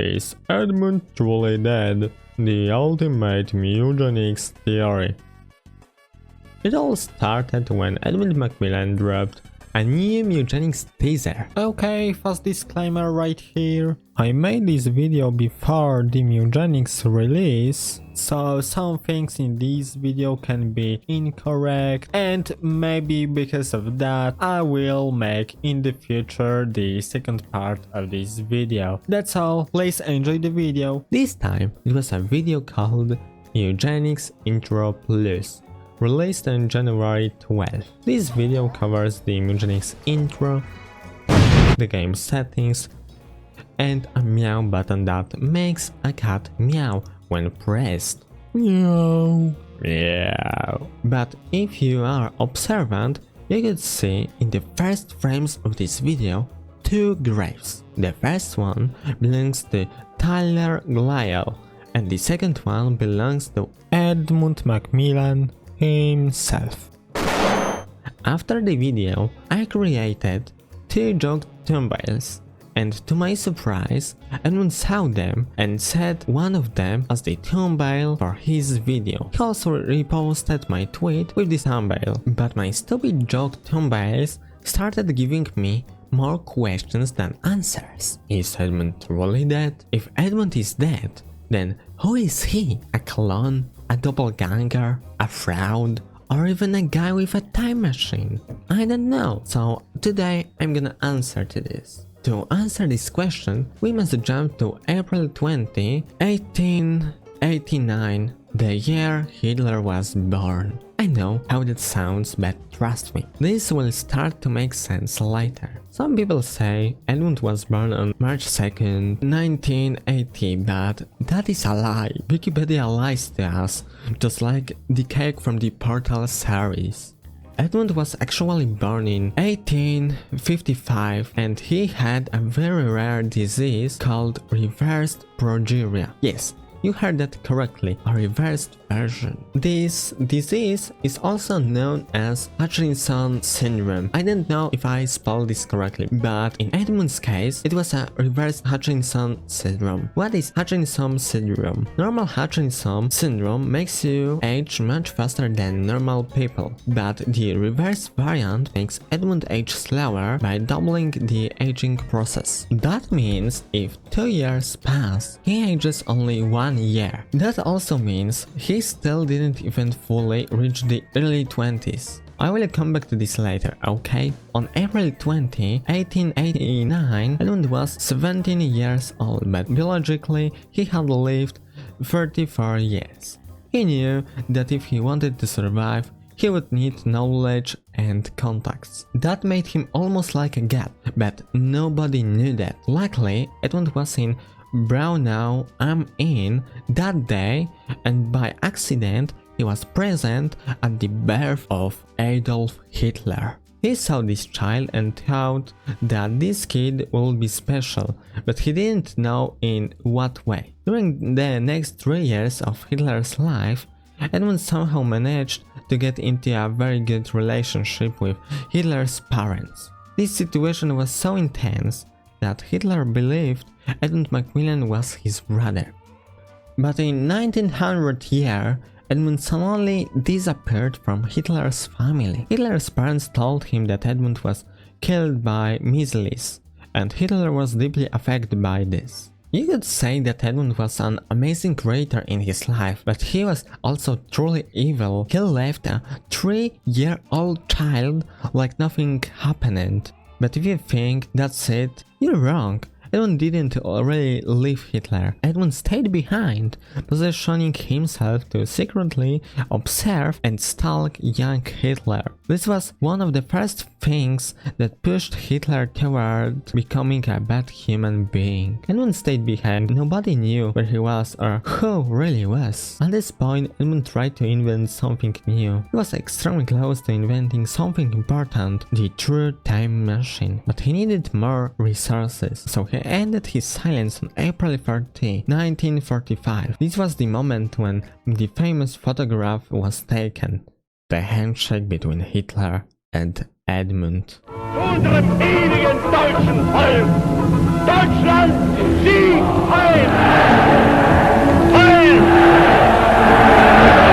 Is Edmund truly dead? The ultimate Mewgenics theory. It all started when Edmund McMillen dropped a new Mewgenics teaser. Okay, first disclaimer right here. I made this video before the Mewgenics release, so some things in this video can be incorrect, and maybe because of that I will make in the future the second part of this video. That's all, please enjoy the video. This time it was a video called Mewgenics Intro Plus, released on January 12th. This video covers the Mewgenics intro, the game settings, and a meow button that makes a cat meow when pressed. Meow. Meow. But if you are observant, you could see in the first frames of this video two graves. The first one belongs to Tyler Glyle, and the second one belongs to Edmund McMillen himself. After the video, I created two joke thumbnails, and to my surprise, Edmund saw them and set one of them as the thumbnail for his video. He also reposted my tweet with the thumbnail, but my stupid joke thumbnails started giving me more questions than answers. Is Edmund really dead? If Edmund is dead, then who is he? A clone? A doppelganger? A fraud? Or even a guy with a time machine? I don't know. So today I'm gonna answer to this. To answer this question, we must jump to April 20, 1889, the year Hitler was born. I know how that sounds, but trust me, this will start to make sense later. Some people say Edmund was born on March 2nd, 1980, but that is a lie. Wikipedia lies to us, just like the cake from the Portal series. Edmund was actually born in 1855 and he had a very rare disease called reversed progeria. Yes, you heard that correctly, a reversed version. This disease is also known as Hutchinson syndrome. I don't know if I spelled this correctly, but in Edmund's case, it was a reversed Hutchinson syndrome. What is Hutchinson syndrome? Normal Hutchinson syndrome makes you age much faster than normal people, but the reverse variant makes Edmund age slower by doubling the aging process. That means if 2 years pass, he ages only 1 year. That also means he still didn't even fully reach the early 20s. I will come back to this later, okay? On April 20, 1889, Edmund was 17 years old, but biologically he had lived 34 years. He knew that if he wanted to survive, he would need knowledge and contacts. That made him almost like a god, but nobody knew that. Luckily, Edmund was in Braunau am Inn that day, and by accident he was present at the birth of Adolf Hitler. He saw this child and thought that this kid would be special, but he didn't know in what way. During the next 3 years of Hitler's life, Edmund somehow managed to get into a very good relationship with Hitler's parents. This situation was so intense that Hitler believed Edmund McMillen was his brother. But in 1900 year, Edmund suddenly disappeared from Hitler's family. Hitler's parents told him that Edmund was killed by measles, and Hitler was deeply affected by this. You could say that Edmund was an amazing creator in his life, but he was also truly evil. He left a 3-year-old child like nothing happened. But if you think that's it, you're wrong. Edmund didn't really leave Hitler. Edmund stayed behind, positioning himself to secretly observe and stalk young Hitler. This was one of the first things that pushed Hitler toward becoming a bad human being. Edmund stayed behind. Nobody knew where he was or who really was. At this point, Edmund tried to invent something new. He was extremely close to inventing something important, the true time machine. But he needed more resources, so he ended his silence on April 30, 1945. This was the moment when the famous photograph was taken. The handshake between Hitler and Edmund. Zu unserem ewigen deutschen Volk! Deutschland, Sieg heil! Heil!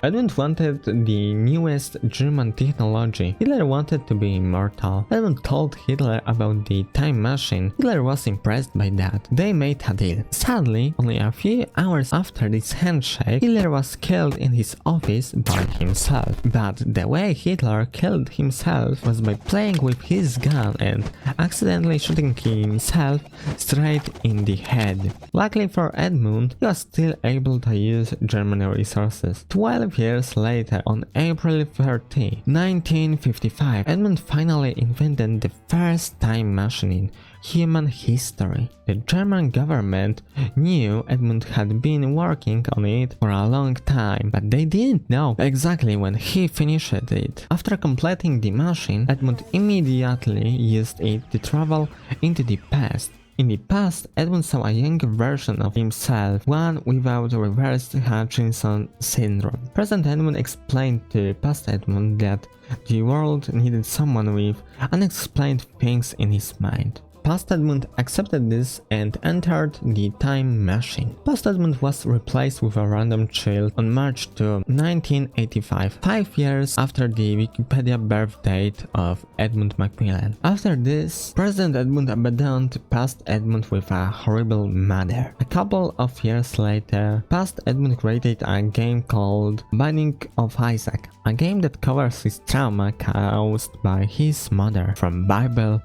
Edmund wanted the newest German technology. Hitler wanted to be immortal. Edmund told Hitler about the time machine. Hitler was impressed by that. They made a deal. Sadly, only a few hours after this handshake, Hitler was killed in his office by himself. But the way Hitler killed himself was by playing with his gun and accidentally shooting himself straight in the head. Luckily for Edmund, he was still able to use German resources. 12 years later, on April 30, 1955, Edmund finally invented the first time machine in human history. The German government knew Edmund had been working on it for a long time, but they didn't know exactly when he finished it. After completing the machine, Edmund immediately used it to travel into the past. In the past, Edmund saw a younger version of himself, one without reversed Hutchinson syndrome. Present Edmund explained to past Edmund that the world needed someone with unexplained things in his mind. Past Edmund accepted this and entered the time machine. Past Edmund was replaced with a random child on March 2, 1985, 5 years after the Wikipedia birth date of Edmund McMillen. After this, President Edmund abandoned Past Edmund with a horrible mother. A couple of years later, Past Edmund created a game called Binding of Isaac, a game that covers his trauma caused by his mother, from Bible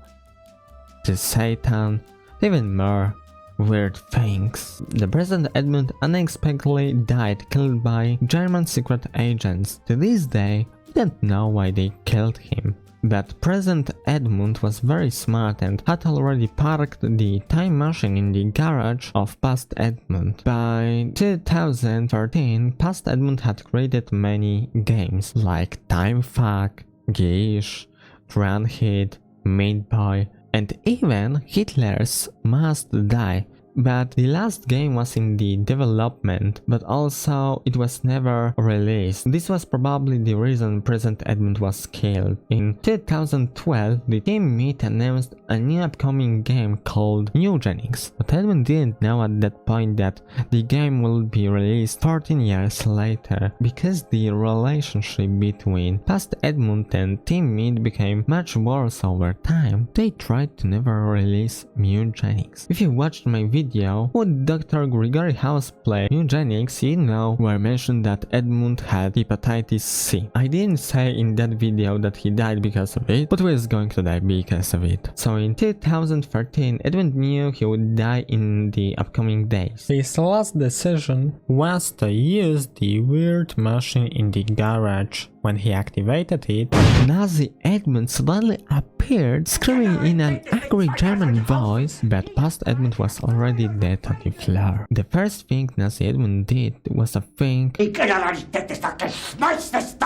to Satan, even more weird things. The President Edmund unexpectedly died, killed by German secret agents. To this day, we don't know why they killed him. But President Edmund was very smart and had already parked the time machine in the garage of Past Edmund. By 2013, Past Edmund had created many games like Time Fuck, Gish, Run-Hit, Meat Boy, and even Hitler's Must Die. But the last game was in the development, but also it was never released. This was probably the reason President Edmund was killed. In 2012, the team Meat announced a new upcoming game called Mewgenics, but Edmund didn't know at that point that the game will be released 14 years later. Because the relationship between Past Edmund and Team Meat became much worse over time, they tried to never release Mewgenics. If you watched my video would Dr. Gregory House play Mewgenics, you know where I mentioned that Edmund had hepatitis C. I didn't say in that video that he died because of it, but he was going to die because of it. So in 2013, Edmund knew he would die in the upcoming days. His last decision was to use the weird machine in the garage. When he activated it, Nazi Edmund suddenly appeared, screaming in an angry German voice, but Past Edmund was already dead on the floor. The first thing Nazi Edmund did was a thing. He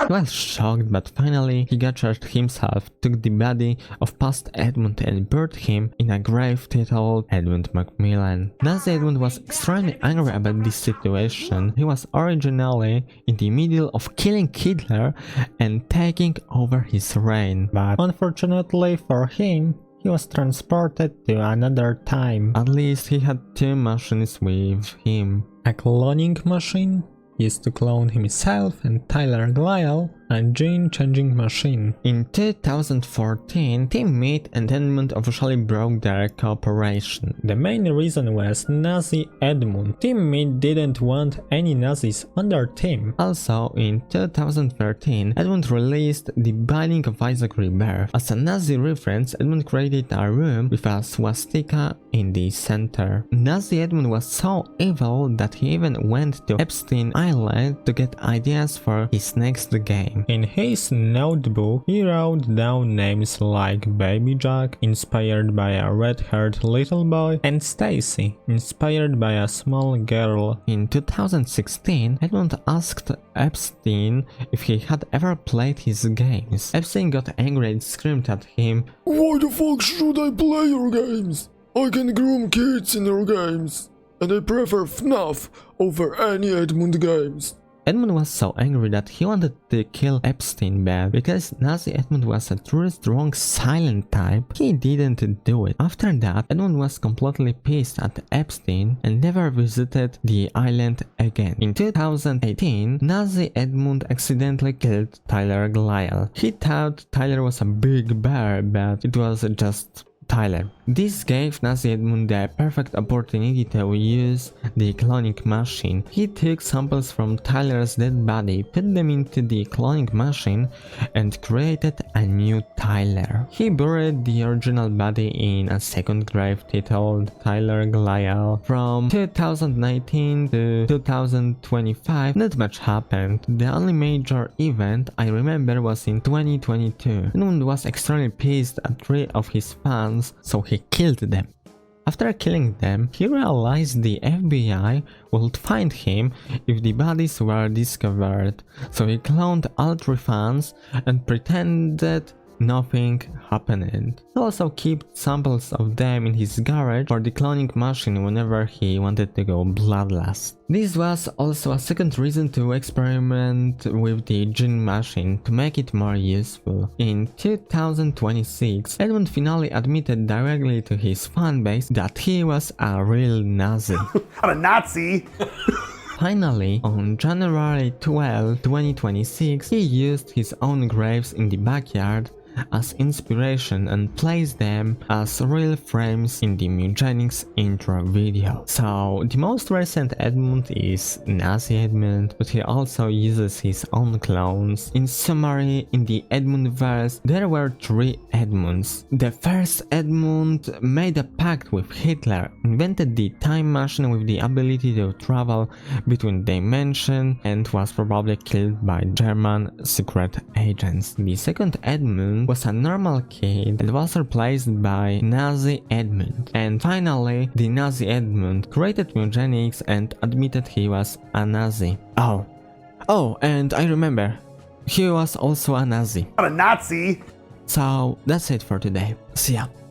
was shocked, but finally he gathered himself, took the body of Past Edmund and buried him in a grave titled Edmund McMillen. Nazi Edmund was extremely angry about this situation. He was originally in the middle of killing Hitler and taking over his reign, but unfortunately for him, he was transported to another time. At least he had two machines with him. A cloning machine used to clone himself and Tyler Glyle, a gene-changing machine. In 2014, Team Meat and Edmund officially broke their cooperation. The main reason was Nazi Edmund. Team Meat didn't want any Nazis on their team. Also, in 2013, Edmund released The Binding of Isaac Rebirth. As a Nazi reference, Edmund created a room with a swastika in the center. Nazi Edmund was so evil that he even went to Epstein Island to get ideas for his next game. In his notebook, he wrote down names like Baby Jack, inspired by a red-haired little boy, and Stacy, inspired by a small girl. In 2016, Edmund asked Epstein if he had ever played his games. Epstein got angry and screamed at him, "Why the fuck should I play your games? I can groom kids in your games, and I prefer FNAF over any Edmund games." Edmund was so angry that he wanted to kill Epstein, but because Nazi Edmund was a truly strong silent type, he didn't do it. After that, Edmund was completely pissed at Epstein and never visited the island again. In 2018, Nazi Edmund accidentally killed Tyler Glyle. He thought Tyler was a big bear, but it was just Tyler. This gave Nazi Edmund the perfect opportunity to use the cloning machine. He took samples from Tyler's dead body, put them into the cloning machine, and created a new Tyler. He buried the original body in a second grave titled Tyler Glyle. From 2019 to 2025, not much happened. The only major event I remember was in 2022. Edmund was extremely pissed at 3 of his fans, so he killed them. After killing them, he realized the FBI would find him if the bodies were discovered, so he cloned all 3 fans and pretended nothing happened. He also kept samples of them in his garage for the cloning machine whenever he wanted to go bloodlust. This was also a second reason to experiment with the gene machine to make it more useful. In 2026, Edmund finally admitted directly to his fanbase that he was a real Nazi. Not a Nazi! Finally, on January 12, 2026, he used his own graves in the backyard as inspiration and placed them as real frames in the Mewgenics intro video. So the most recent Edmund is Nazi Edmund, but he also uses his own clones. In summary, in the Edmundverse, there were 3 Edmunds. The first Edmund made a pact with Hitler, invented the time machine with the ability to travel between dimensions, and was probably killed by German secret agents. The second Edmund was a normal kid and was replaced by Nazi Edmund. And finally, the Nazi Edmund created Mewgenics and admitted he was a Nazi. Oh, and I remember, he was also a Nazi. Not a Nazi! So that's it for today. See ya.